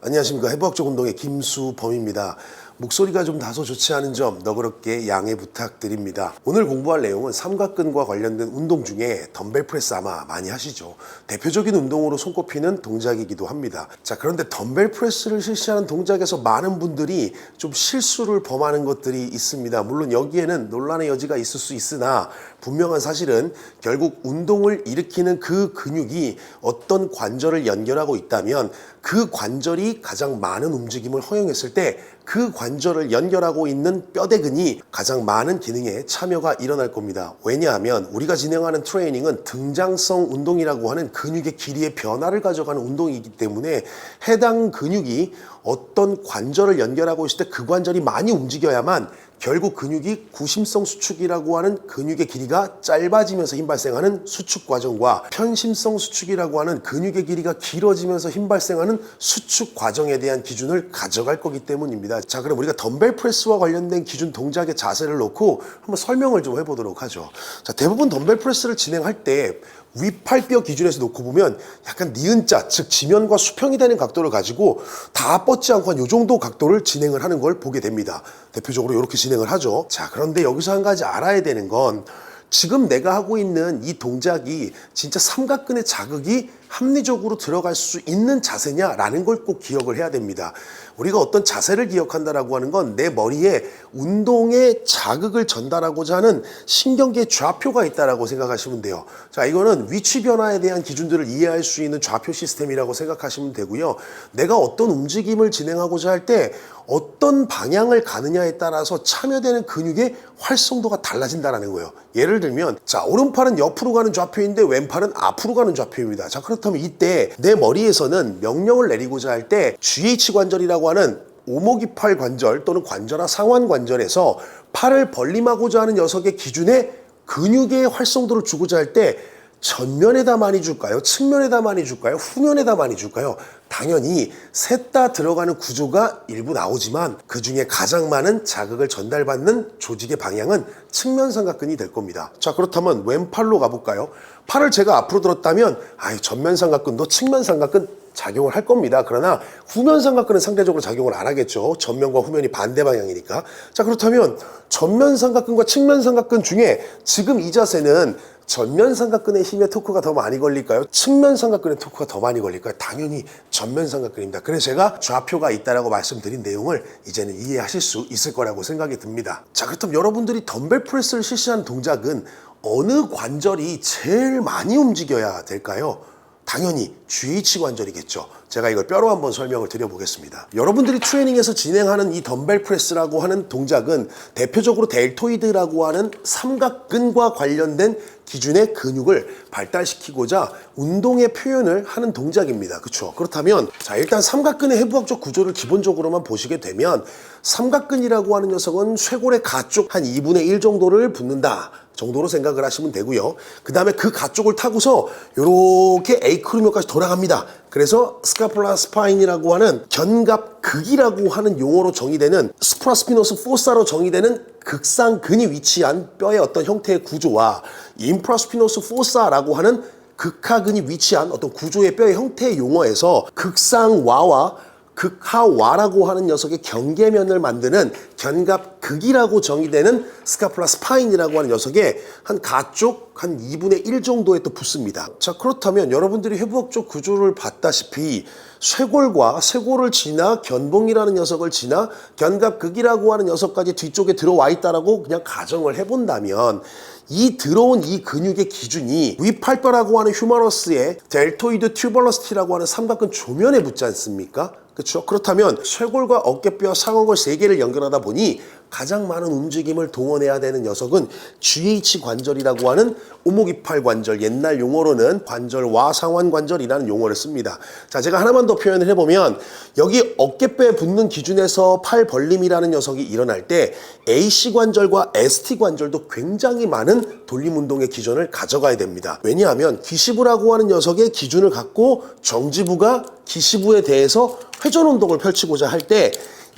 안녕하십니까. 해부학적 운동의 김수범입니다. 목소리가 좀 다소 좋지 않은 점 너그럽게 양해 부탁드립니다. 오늘 공부할 내용은 삼각근과 관련된 운동 중에 덤벨 프레스 아마 많이 하시죠. 대표적인 운동으로 손꼽히는 동작이기도 합니다. 자, 그런데 덤벨 프레스를 실시하는 동작에서 많은 분들이 좀 실수를 범하는 것들이 있습니다. 물론 여기에는 논란의 여지가 있을 수 있으나 분명한 사실은 결국 운동을 일으키는 그 근육이 어떤 관절을 연결하고 있다면 그 관절이 가장 많은 움직임을 허용했을 때 그 관절을 연결하고 있는 뼈대근이 가장 많은 기능에 참여가 일어날 겁니다. 왜냐하면 우리가 진행하는 트레이닝은 등장성 운동이라고 하는 근육의 길이의 변화를 가져가는 운동이기 때문에 해당 근육이 어떤 관절을 연결하고 있을 때 그 관절이 많이 움직여야만 결국 근육이 구심성 수축이라고 하는 근육의 길이가 짧아지면서 힘 발생하는 수축 과정과 편심성 수축이라고 하는 근육의 길이가 길어지면서 힘 발생하는 수축 과정에 대한 기준을 가져갈 거기 때문입니다. 자, 그럼 우리가 덤벨 프레스와 관련된 기준 동작의 자세를 놓고 한번 설명을 좀 해보도록 하죠. 자, 대부분 덤벨 프레스를 진행할 때 윗팔뼈 기준에서 놓고 보면 약간 니은자, 즉 지면과 수평이 되는 각도를 가지고 다 뻗지 않고 한 이 정도 각도를 진행을 하는 걸 보게 됩니다. 대표적으로 이렇게 진행을 하죠. 자, 그런데 여기서 한 가지 알아야 되는 건 지금 내가 하고 있는 이 동작이 진짜 삼각근의 자극이 합리적으로 들어갈 수 있는 자세냐라는 걸 꼭 기억을 해야 됩니다. 우리가 어떤 자세를 기억한다라고 하는 건 내 머리에 운동의 자극을 전달하고자 하는 신경계의 좌표가 있다라고 생각하시면 돼요. 자, 이거는 위치 변화에 대한 기준들을 이해할 수 있는 좌표 시스템이라고 생각하시면 되고요. 내가 어떤 움직임을 진행하고자 할 때 어떤 방향을 가느냐에 따라서 참여되는 근육의 활성도가 달라진다는 거예요. 예를 들면 자, 오른팔은 옆으로 가는 좌표인데 왼팔은 앞으로 가는 좌표입니다. 자, 그렇다면 이때 내 머리에서는 명령을 내리고자 할 때 GH 관절이라고 하는 오목이팔 관절 또는 관절화 상완 관절에서 팔을 벌림하고자 하는 녀석의 기준에 근육의 활성도를 주고자 할 때 전면에다 많이 줄까요? 측면에다 많이 줄까요? 후면에다 많이 줄까요? 당연히 셋 다 들어가는 구조가 일부 나오지만 그 중에 가장 많은 자극을 전달받는 조직의 방향은 측면 삼각근이 될 겁니다. 자, 그렇다면 왼팔로 가볼까요? 팔을 제가 앞으로 들었다면 전면 삼각근도 측면 삼각근 작용을 할 겁니다. 그러나 후면 삼각근은 상대적으로 작용을 안 하겠죠. 전면과 후면이 반대 방향이니까. 자, 그렇다면 전면 삼각근과 측면 삼각근 중에 지금 이 자세는 전면 삼각근의 힘에 토크가 더 많이 걸릴까요? 측면 삼각근의 토크가 더 많이 걸릴까요? 당연히 전면 삼각근입니다. 그래서 제가 좌표가 있다라고 말씀드린 내용을 이제는 이해하실 수 있을 거라고 생각이 듭니다. 자, 그렇다면 여러분들이 덤벨 프레스를 실시하는 동작은 어느 관절이 제일 많이 움직여야 될까요? 당연히 GH 관절이겠죠. 제가 이걸 뼈로 한번 설명을 드려보겠습니다. 여러분들이 트레이닝에서 진행하는 이 덤벨 프레스라고 하는 동작은 대표적으로 델토이드라고 하는 삼각근과 관련된 기준의 근육을 발달시키고자 운동의 표현을 하는 동작입니다. 그렇죠? 그렇다면 자, 일단 삼각근의 해부학적 구조를 기본적으로만 보시게 되면 삼각근이라고 하는 녀석은 쇄골의 가쪽 한 2분의 1 정도를 붙는다 정도로 생각을 하시면 되고요. 그 다음에 그 가쪽을 타고서 이렇게 에이크루미어까지 돌아갑니다. 그래서 스카폴라 스파인이라고 하는 견갑극이라고 하는 용어로 정의되는 스프라스피노스 포사로 정의되는 극상근이 위치한 뼈의 어떤 형태의 구조와 인프라스피노스 포사라고 하는 극하근이 위치한 어떤 구조의 뼈의 형태의 용어에서 극상와와 극하와라고 하는 녀석의 경계면을 만드는 견갑극이라고 정의되는 스카폴라 스파인이라고 하는 녀석의 한 가쪽 한 2분의 1 정도에 또 붙습니다. 자, 그렇다면 여러분들이 해부학적 구조를 봤다시피 쇄골과 쇄골을 지나 견봉이라는 녀석을 지나 견갑극이라고 하는 녀석까지 뒤쪽에 들어와 있다라고 그냥 가정을 해본다면 이 들어온 이 근육의 기준이 윗팔뼈라고 하는 휴머러스의 델토이드 튜버러시티라고 하는 삼각근 조면에 붙지 않습니까? 그렇죠? 그렇다면 쇄골과 어깨뼈, 상어골 3개를 연결하다 보니 가장 많은 움직임을 동원해야 되는 녀석은 GH 관절이라고 하는 오목이팔 관절, 옛날 용어로는 관절와 상완 관절이라는 용어를 씁니다. 자, 제가 하나만 더 표현을 해보면 여기 어깨뼈에 붙는 기준에서 팔 벌림이라는 녀석이 일어날 때 AC 관절과 ST 관절도 굉장히 많은 돌림 운동의 기준을 가져가야 됩니다. 왜냐하면 기시부라고 하는 녀석의 기준을 갖고 정지부가 기시부에 대해서 회전 운동을 펼치고자 할 때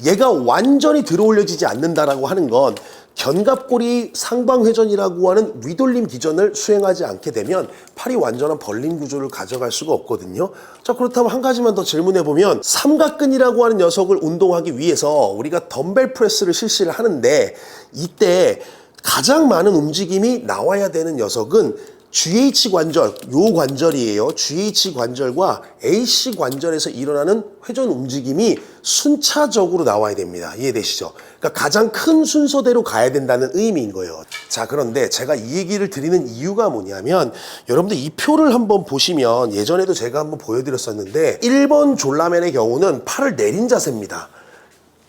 얘가 완전히 들어올려지지 않는다라고 하는 건 견갑골이 상방회전이라고 하는 위돌림 기전을 수행하지 않게 되면 팔이 완전한 벌림 구조를 가져갈 수가 없거든요. 자, 그렇다면 한 가지만 더 질문해 보면, 삼각근이라고 하는 녀석을 운동하기 위해서 우리가 덤벨 프레스를 실시를 하는데, 이때 가장 많은 움직임이 나와야 되는 녀석은 GH 관절, 요 관절이에요. GH 관절과 AC 관절에서 일어나는 회전 움직임이 순차적으로 나와야 됩니다. 이해되시죠? 그러니까 가장 큰 순서대로 가야 된다는 의미인 거예요. 자, 그런데 제가 이 얘기를 드리는 이유가 뭐냐면, 여러분들 이 표를 한번 보시면, 예전에도 제가 한번 보여드렸었는데 1번 졸라맨의 경우는 팔을 내린 자세입니다.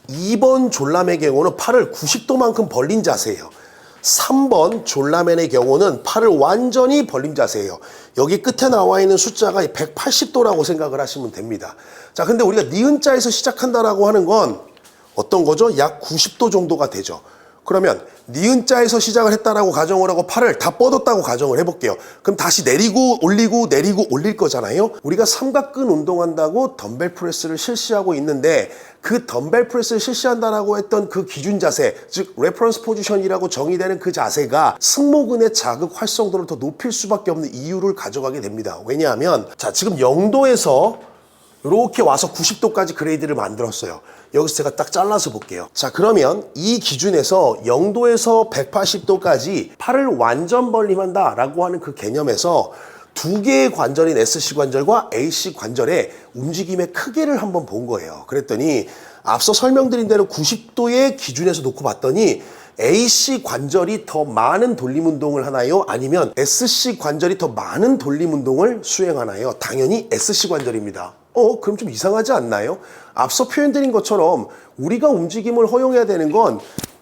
2번 졸라맨의 경우는 팔을 90도만큼 벌린 자세예요. 3번 졸라맨의 경우는 팔을 완전히 벌린 자세예요. 여기 끝에 나와 있는 숫자가 180도라고 생각을 하시면 됩니다. 자, 근데 우리가 니은자에서 시작한다라고 하는 건 어떤 거죠? 약 90도 정도가 되죠. 그러면 니은자에서 시작을 했다라고 가정을 하고 팔을 다 뻗었다고 가정을 해볼게요. 그럼 다시 내리고 올리고 내리고 올릴 거잖아요. 우리가 삼각근 운동한다고 덤벨 프레스를 실시하고 있는데, 그 덤벨 프레스를 실시한다라고 했던 그 기준 자세, 즉 레퍼런스 포지션이라고 정의되는 그 자세가 승모근의 자극 활성도를 더 높일 수밖에 없는 이유를 가져가게 됩니다. 왜냐하면, 자, 지금 0도에서 이렇게 와서 90도까지 그레이드를 만들었어요. 여기서 제가 딱 잘라서 볼게요. 자, 그러면 이 기준에서 0도에서 180도까지 팔을 완전 벌림한다 라고 하는 그 개념에서 두 개의 관절인 SC 관절과 AC 관절의 움직임의 크기를 한번 본 거예요. 그랬더니 앞서 설명드린 대로 90도의 기준에서 놓고 봤더니 AC 관절이 더 많은 돌림 운동을 하나요? 아니면 SC 관절이 더 많은 돌림 운동을 수행하나요? 당연히 SC 관절입니다. 그럼 좀 이상하지 않나요? 앞서 표현드린 것처럼 우리가 움직임을 허용해야 되는 건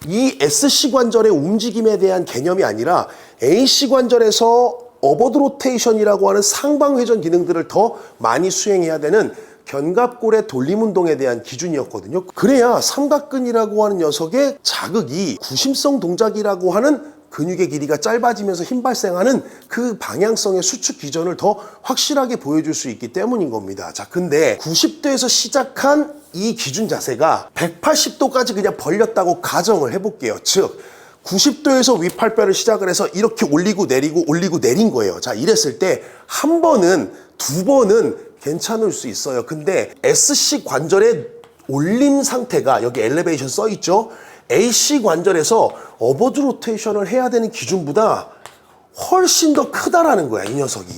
이 SC 관절의 움직임에 대한 개념이 아니라 AC 관절에서 어버드 로테이션이라고 하는 상방회전 기능들을 더 많이 수행해야 되는 견갑골의 돌림 운동에 대한 기준이었거든요. 그래야 삼각근이라고 하는 녀석의 자극이 구심성 동작이라고 하는 근육의 길이가 짧아지면서 힘 발생하는 그 방향성의 수축 기전을 더 확실하게 보여줄 수 있기 때문인 겁니다. 자, 근데 90도에서 시작한 이 기준 자세가 180도까지 그냥 벌렸다고 가정을 해볼게요. 즉 90도에서 윗팔뼈를 시작을 해서 이렇게 올리고 내린 거예요. 자, 이랬을 때 한 번은, 두 번은 괜찮을 수 있어요. 근데 SC 관절의 올림 상태가 여기 엘리베이션 써 있죠? AC 관절에서 어버드 로테이션을 해야 되는 기준보다 훨씬 더 크다라는 거야, 이 녀석이.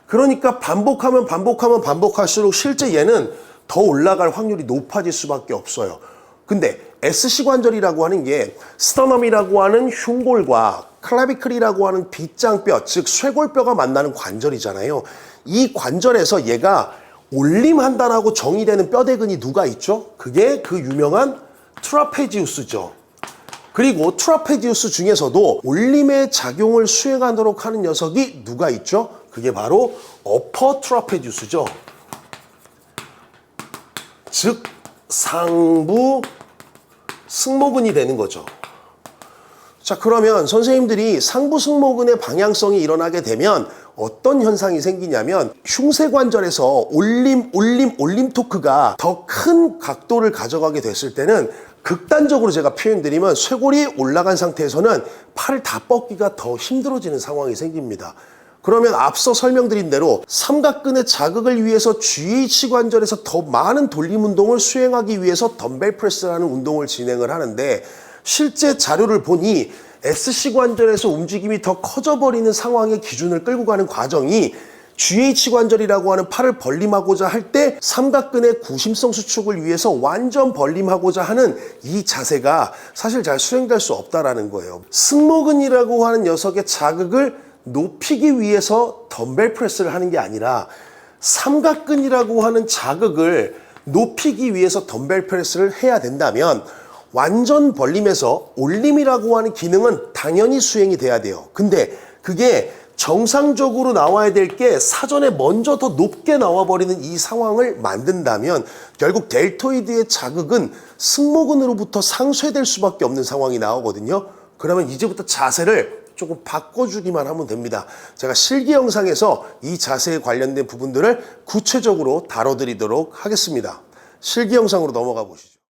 그러니까 반복할수록 실제 얘는 더 올라갈 확률이 높아질 수밖에 없어요. 근데 SC 관절이라고 하는 게 스터넘이라고 하는 흉골과 클라비클이라고 하는 빗장뼈, 즉 쇄골뼈가 만나는 관절이잖아요. 이 관절에서 얘가 올림한다라고 정의되는 뼈대근이 누가 있죠? 그게 그 유명한 트라페지우스죠. 그리고 트라페지우스 중에서도 올림의 작용을 수행하도록 하는 녀석이 누가 있죠? 그게 바로 어퍼 트라페지우스죠. 즉 상부 승모근이 되는 거죠. 자, 그러면 선생님들이 상부 승모근의 방향성이 일어나게 되면 어떤 현상이 생기냐면, 흉쇄관절에서 올림 토크가 더 큰 각도를 가져가게 됐을 때는, 극단적으로 제가 표현드리면 쇄골이 올라간 상태에서는 팔을 다 뻗기가 더 힘들어지는 상황이 생깁니다. 그러면 앞서 설명드린 대로 삼각근의 자극을 위해서 GH 관절에서 더 많은 돌림 운동을 수행하기 위해서 덤벨 프레스라는 운동을 진행을 하는데, 실제 자료를 보니 SC 관절에서 움직임이 더 커져버리는 상황의 기준을 끌고 가는 과정이 GH 관절이라고 하는 팔을 벌림하고자 할 때 삼각근의 구심성 수축을 위해서 완전 벌림하고자 하는 이 자세가 사실 잘 수행될 수 없다라는 거예요. 승모근이라고 하는 녀석의 자극을 높이기 위해서 덤벨 프레스를 하는 게 아니라 삼각근이라고 하는 자극을 높이기 위해서 덤벨 프레스를 해야 된다면 완전 벌림에서 올림이라고 하는 기능은 당연히 수행이 돼야 돼요. 근데 그게 정상적으로 나와야 될 게 사전에 먼저 더 높게 나와버리는 이 상황을 만든다면 결국 델토이드의 자극은 승모근으로부터 상쇄될 수밖에 없는 상황이 나오거든요. 그러면 이제부터 자세를 조금 바꿔주기만 하면 됩니다. 제가 실기 영상에서 이 자세에 관련된 부분들을 구체적으로 다뤄드리도록 하겠습니다. 실기 영상으로 넘어가 보시죠.